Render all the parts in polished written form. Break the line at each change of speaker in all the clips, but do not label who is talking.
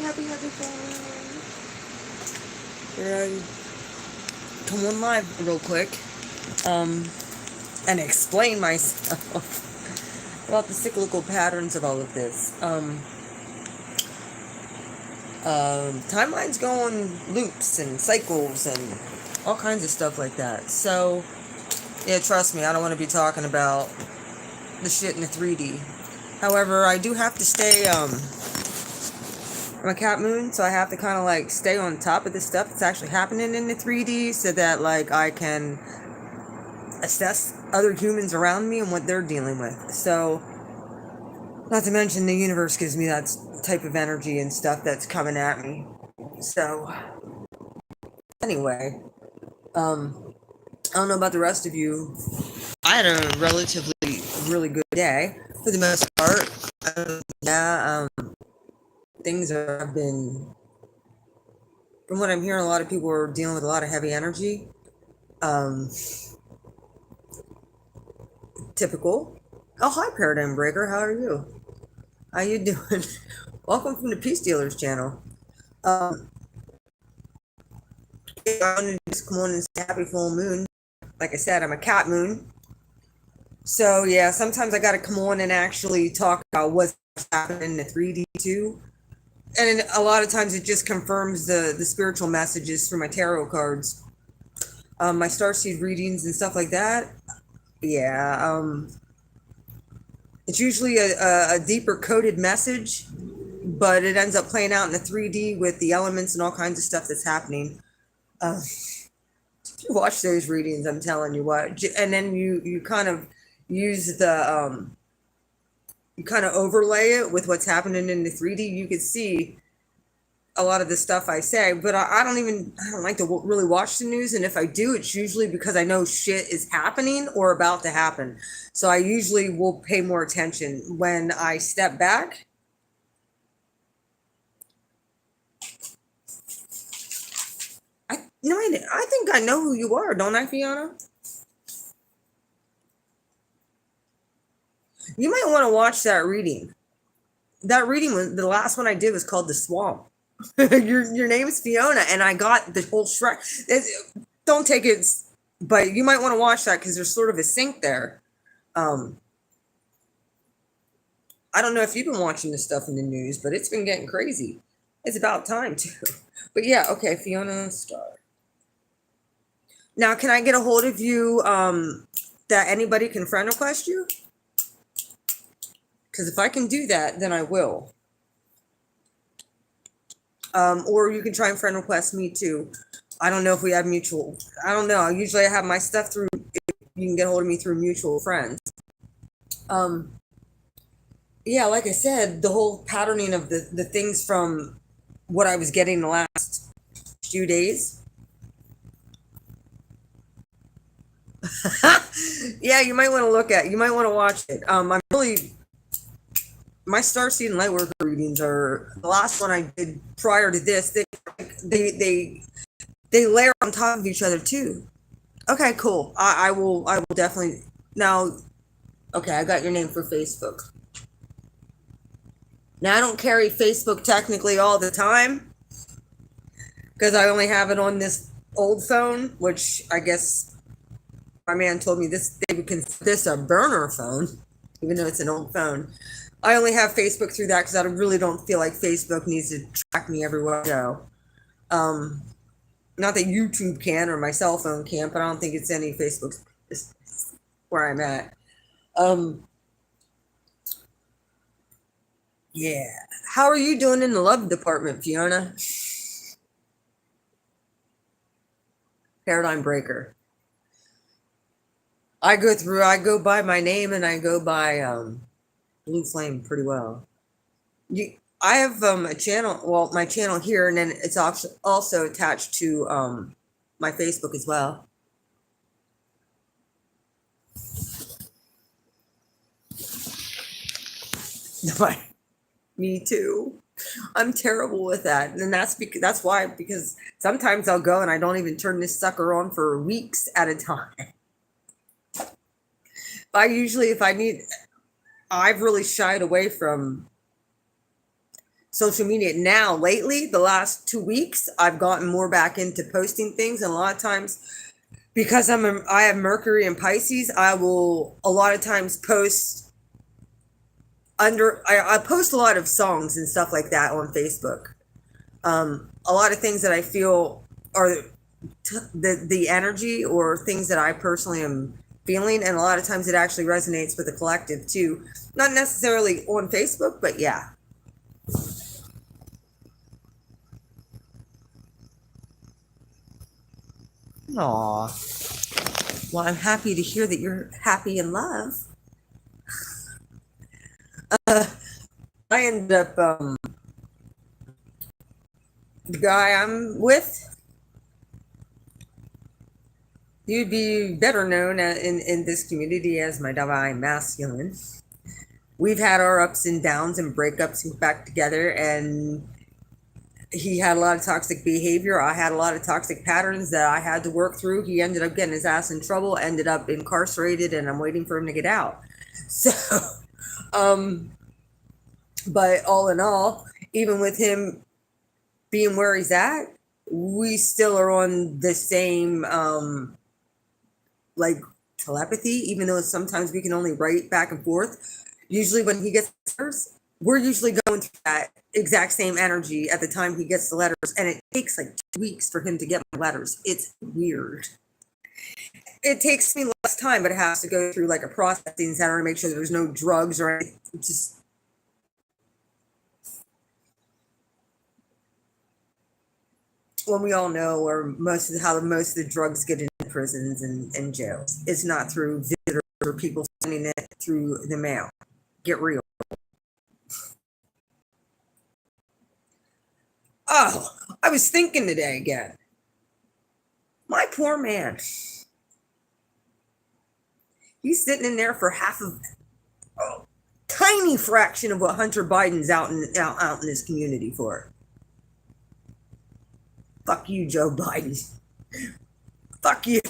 happy fun. Here I come on live real quick, and explain myself about the cyclical patterns of all of this. Timelines go on loops and cycles and all kinds of stuff like that. So, yeah, trust me, I don't want to be talking about the shit in the 3D. However, I do have to stay, I'm a cat moon, so I have to kind of like stay on top of the stuff that's actually happening in the 3D so that like I can assess other humans around me and what they're dealing with. So, not to mention the universe gives me that type of energy and stuff that's coming at me. So, anyway, I don't know about the rest of you. I had a relatively really good day for the most part. Things have been, from what I'm hearing, a lot of people are dealing with a lot of heavy energy. Typical. Oh, hi, Paradigm Breaker. How are you? How you doing? Welcome from the Peace Dealers channel. I wanted to just come on and say happy full moon. Like I said, I'm a cat moon. So yeah, sometimes I got to come on and actually talk about what's happening in the 3D too. And a lot of times it just confirms the spiritual messages through my tarot cards. My starseed readings and stuff like that. Yeah, it's usually a deeper coded message, but it ends up playing out in the 3D with the elements and all kinds of stuff that's happening. If you watch those readings, I'm telling you what, and then you kind of use the you kind of overlay it with what's happening in the 3D. You can see a lot of the stuff I say, but I don't like to really watch the news. And if I do, it's usually because I know shit is happening or about to happen. So I usually will pay more attention when I step back. I think I know who you are, don't I, Fiona? You might want to watch that reading. That reading was the last one I did was called The Swamp. your name is Fiona, and I got the whole Shrek. Don't take it, but you might want to watch that because there's sort of a sync there. I don't know if you've been watching this stuff in the news, but it's been getting crazy. It's about time too. But yeah, okay, Fiona Star. Now, can I get a hold of you that anybody can friend request you? Because if I can do that, then I will. Or you can try and friend request me too. I don't know if we have mutual. I don't know. Usually I have my stuff through. You can get a hold of me through mutual friends. Yeah, like I said, the whole patterning of the things from what I was getting the last few days. Yeah, you might want to you might want to watch it. I'm really, my starseed and lightworker readings are the last one I did prior to this. They layer on top of each other too. Okay, cool. I will definitely now. Okay, I got your name for Facebook. Now I don't carry Facebook technically all the time because I only have it on this old phone, which I guess my man told me they would consider this a burner phone, even though it's an old phone. I only have Facebook through that because I really don't feel like Facebook needs to track me everywhere I go. Not that YouTube can or my cell phone can't, but I don't think it's any Facebook where I'm at. Yeah. How are you doing in the love department, Fiona? Paradigm Breaker. I go by my name and I go by Blue Flame pretty well. I have a channel, well, my channel here, and then it's also attached to my Facebook as well. Me too. I'm terrible with that, and that's why, because sometimes I'll go and I don't even turn this sucker on for weeks at a time. I've really shied away from social media. Now lately, the last 2 weeks, I've gotten more back into posting things, and a lot of times, because I have Mercury and Pisces, I will a lot of times post I post a lot of songs and stuff like that on Facebook. A lot of things that I feel are the energy or things that I personally am feeling, and a lot of times it actually resonates with the collective too. Not necessarily on Facebook, but yeah. Aw. Well, I'm happy to hear that you're happy in love. I ended up the guy I'm with. You'd be better known in this community as my divine masculine. We've had our ups and downs and breakups and back together, and he had a lot of toxic behavior. I had a lot of toxic patterns that I had to work through. He ended up getting his ass in trouble, ended up incarcerated, and I'm waiting for him to get out. So, um, but all in all, even with him being where he's at, we still are on the same like telepathy, even though sometimes we can only write back and forth. Usually when he gets letters, we're usually going through that exact same energy at the time he gets the letters, and it takes like 2 weeks for him to get my letters. It's weird. It takes me less time, but it has to go through like a processing center to make sure there's no drugs or anything. Just when we all know, or how most of the drugs get into prisons and jails, it's not through visitors or people sending it through the mail. Get real. Oh, I was thinking today again. My poor man. He's sitting in there for half of tiny fraction of what Hunter Biden's out in his community for. Fuck you, Joe Biden. Fuck you.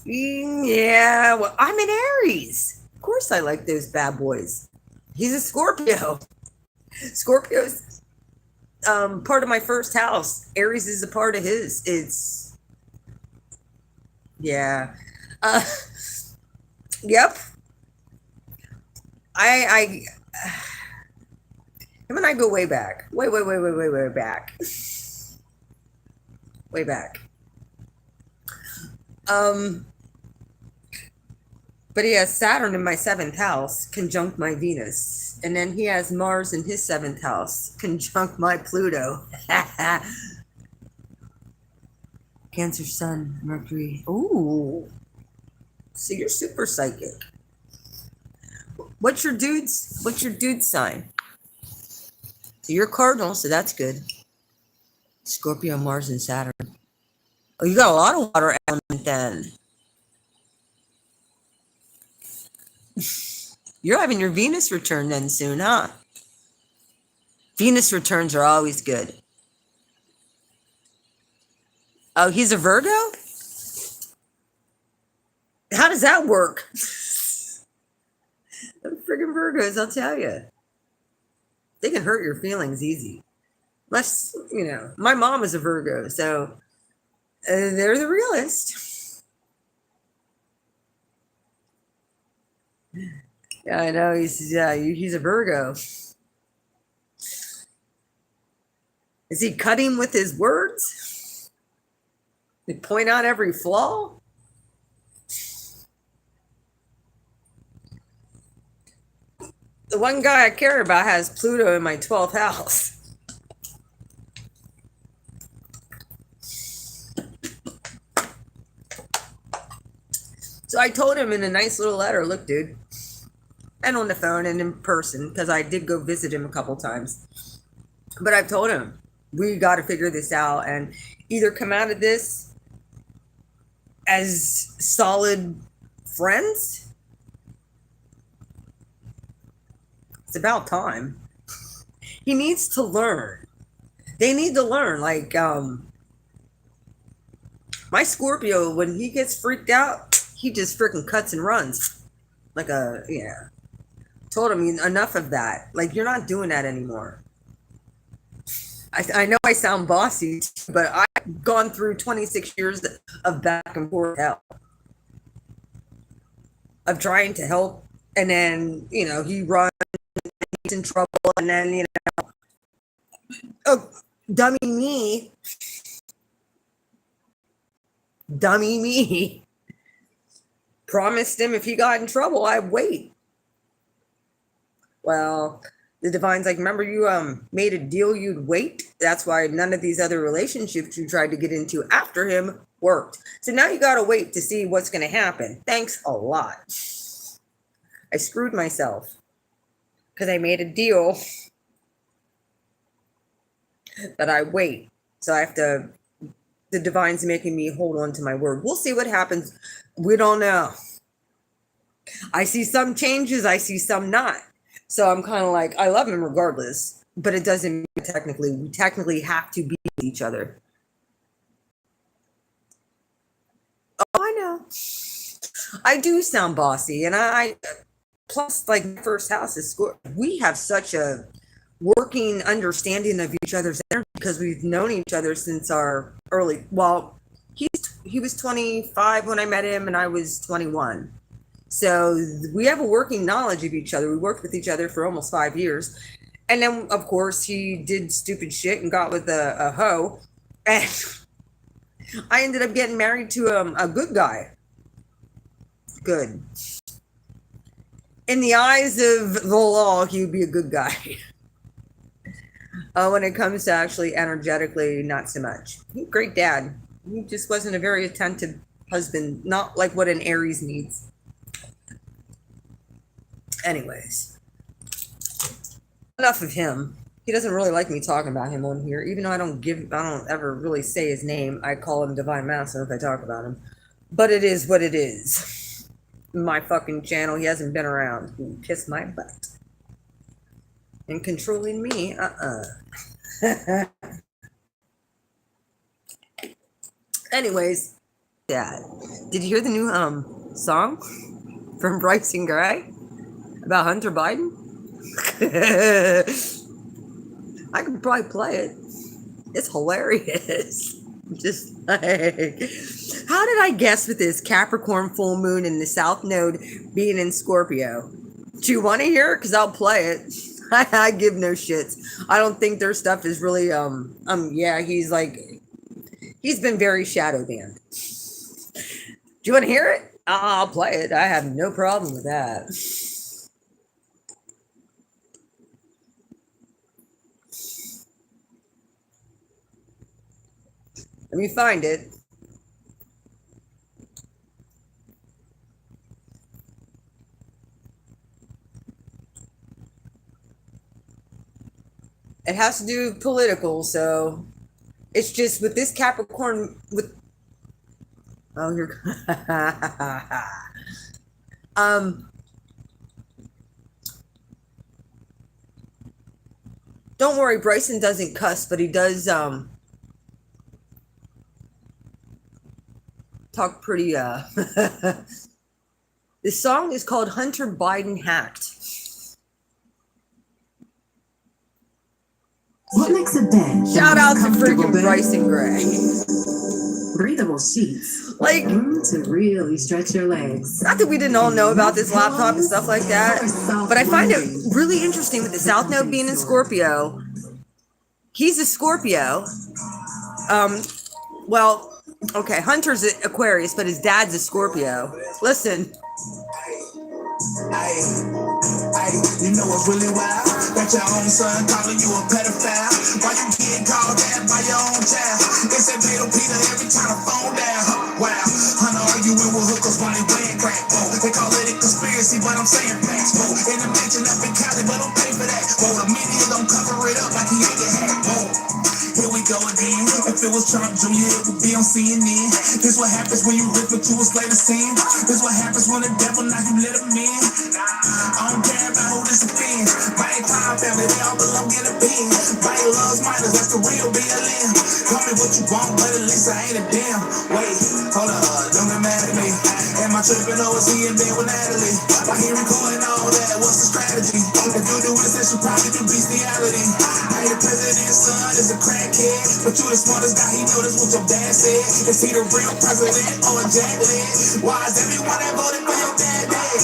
Yeah, well, I'm an Aries. Of course I like those bad boys. He's a Scorpio. Scorpio's part of my first house. Aries is a part of his. It's yeah. Uh yep. I him and I go way back. Way back. Way back. Um But he has Saturn in my seventh house, conjunct my Venus. And then he has Mars in his seventh house, conjunct my Pluto. Cancer, Sun, Mercury. Ooh. So you're super psychic. What's your dude's sign? So you're Cardinal, so that's good. Scorpio, Mars, and Saturn. Oh, you got a lot of water element then. You're having your Venus return then soon, huh? Venus returns are always good. Oh, he's a Virgo? How does that work? Them friggin' Virgos, I'll tell you. They can hurt your feelings easy. Let's, my mom is a Virgo, so they're the realist. Yeah, I know he's a Virgo. Is he cutting with his words? They point out every flaw? The one guy I care about has Pluto in my 12th house. So I told him in a nice little letter, look, dude, and on the phone and in person, because I did go visit him a couple times. But I've told him, we got to figure this out and either come out of this as solid friends. It's about time. He needs to learn. They need to learn. Like, my Scorpio, when he gets freaked out, he just freaking cuts and runs. Like a, yeah. Told him enough of that. Like, you're not doing that anymore. I know I sound bossy, but I've gone through 26 years of back and forth hell of trying to help, and then he runs, he's in trouble, and then oh, dummy me, dummy me, promised him if he got in trouble I'd wait. Well, the divine's like, remember you made a deal you'd wait? That's why none of these other relationships you tried to get into after him worked. So now you gotta wait to see what's gonna happen. Thanks a lot. I screwed myself because I made a deal that I wait. So I have to, the divine's making me hold on to my word. We'll see what happens. We don't know. I see some changes, I see some not. So I'm kind of like, I love him regardless, but it doesn't mean we technically have to be with each other. Oh, I know. I do sound bossy, and I plus, like, my first house is school. We have such a working understanding of each other's energy because we've known each other since our early. Well, he was 25 when I met him, and I was 21. So we have a working knowledge of each other. We worked with each other for almost 5 years. And then, of course, he did stupid shit and got with a hoe. And I ended up getting married to a good guy. Good. In the eyes of the law, he would be a good guy. When it comes to actually energetically, not so much. He's a great dad. He just wasn't a very attentive husband, not like what an Aries needs. Anyways, enough of him. He doesn't really like me talking about him on here, even though I don't ever really say his name. I call him Divine Master if I talk about him. But it is what it is. My fucking channel, he hasn't been around. He kissed my butt. And controlling me, Anyways, Dad, did you hear the new song from Bryson Gray about Hunter Biden? I could probably play it. It's hilarious. Just like, how did I guess with this Capricorn full moon and the South Node being in Scorpio? Do you want to hear it? Because I'll play it. I give no shits. I don't think their stuff is really yeah, he's been very shadow banned. Do you want to hear it? I'll play it. I have no problem with that. Let me find it. It has to do with political, so it's just with this Capricorn with you're don't worry, Bryson doesn't cuss, but he does talk pretty This song is called Hunter Biden Hacked.
What makes a bed?
Shout out to freaking Bryson Gray.
Breathable sheets.
Like,
room to really stretch your legs.
Not that we didn't all know about this laptop and stuff like that, but I find it really interesting with the South Node being in Scorpio. He's a Scorpio. Well, okay, Hunter's Aquarius, but his dad's a Scorpio. Listen.
You know what's really wild? Got your own son calling you a pedophile. Why you getting called that by your own child? They said Peter every time the phone down. Wow, Hunter arguing with hookers while they playing crack. They call it a conspiracy, but I'm saying facts. In the mansion up in Cali, but don't pay for that. The media don't cover it up like he ain't get hacked. Here we go again. If it was Trump Jr., it would be on CNN. This what happens when you rip into a slate of sin. This what happens when the devil knock you let him in. I don't care about who this offends. My entire family, they all belong in a pen. Body loves minors, that's the real BLM. Call me what you want, but at least I ain't a damn. Wait, hold up, don't get mad at me. Am I tripping over he in bed with Natalie? Why he you the smartest guy, he know this what your dad said. Is he the real president or a jack lid? Why is everyone that voted for your dad dead?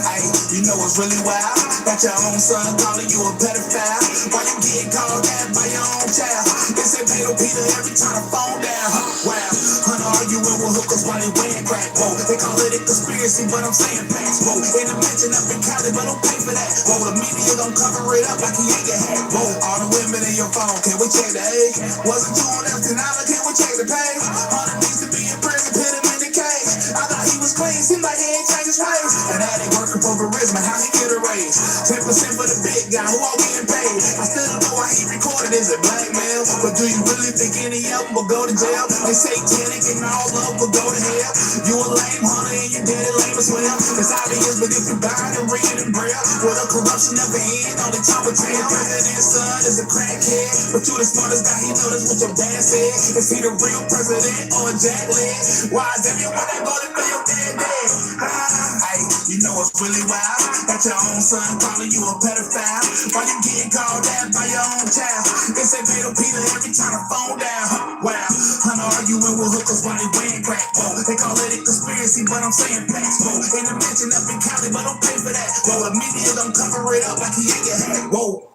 Hey, you know what's really wild? Got your own son calling you a pedophile. Why you getting called that by your own child? They say Pedro Peter every time the phone down. Wow, Hunter arguing with hookers while they wearing crack. Whoa, they call it a conspiracy, but I'm saying facts. Whoa, in a mansion up in Cali, but don't pay for that. Whoa, the media don't cover it up like he ain't get hacked. Whoa, all the women in your phone, can we check the age? Wasn't you on F $10, can we check the pay? Hunter needs to be in prison, put him in the cage. I thought he was clean, seemed like he ain't changed his ways. And now they working for Verizon, how he get a raise? 10% for the big guy who all getting paid. I still don't know why he recorded, is it blackmail? But do you really think any of them will go to jail? They satanic and all of them will go to hell. You a lame Hunter and your daddy lame as well. It's obvious, but if you buy and read and braille, well, the corruption never end on the top of tail. President's son is a crackhead, but you the smartest guy, he know that's what your dad said. Is he the real president or a jack lid? Why is everyone that voted for your dad dead? Hey, you know what's really wild? Got your own son calling you a pedophile. Why you getting called that by your own child? They say Pedro Peter every time the phone down. Wow, Hunter arguing with hookers while they wearing crack. Whoa, they call it a conspiracy, but I'm saying facts. Whoa, in a mansion up in Cali, but don't pay for that. Whoa, the media don't cover it up like he ain't get hacked. Whoa.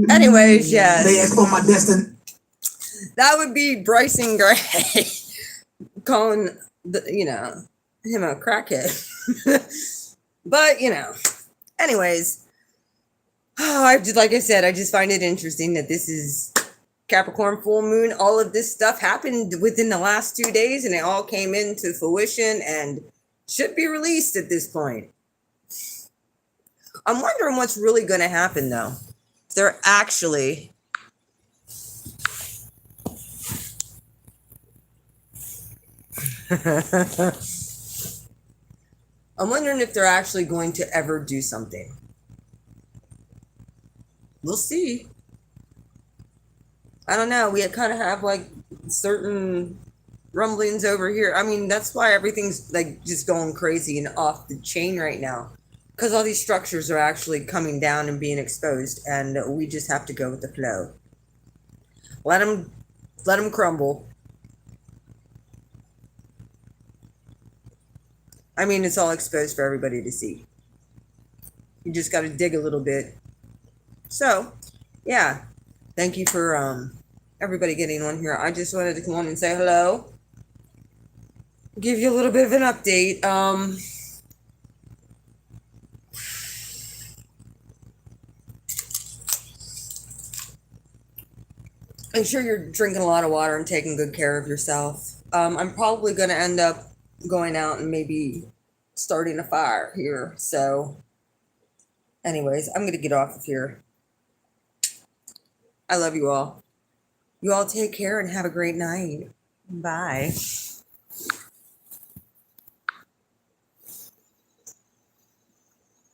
Anyways, yes.
They asked for my destiny.
That would be Bryson Gray calling him a crackhead. But anyways, like I said, I just find it interesting that this is Capricorn full moon. All of this stuff happened within the last 2 days, and it all came into fruition and should be released at this point. I'm wondering what's really going to happen, though. They're actually I'm wondering if they're actually going to ever do something. We'll see. I don't know. We kind of have like certain rumblings over here. I mean, that's why everything's like just going crazy and off the chain right now. Because all these structures are actually coming down and being exposed, and we just have to go with the flow. Let them crumble. I mean, it's all exposed for everybody to see. You just got to dig a little bit. So, yeah. Thank you for everybody getting on here. I just wanted to come on and say hello. Give you a little bit of an update. Make sure you're drinking a lot of water and taking good care of yourself. I'm probably going to end up going out and maybe starting a fire here. So, anyways, I'm going to get off of here. I love you all. You all take care and have a great night. Bye.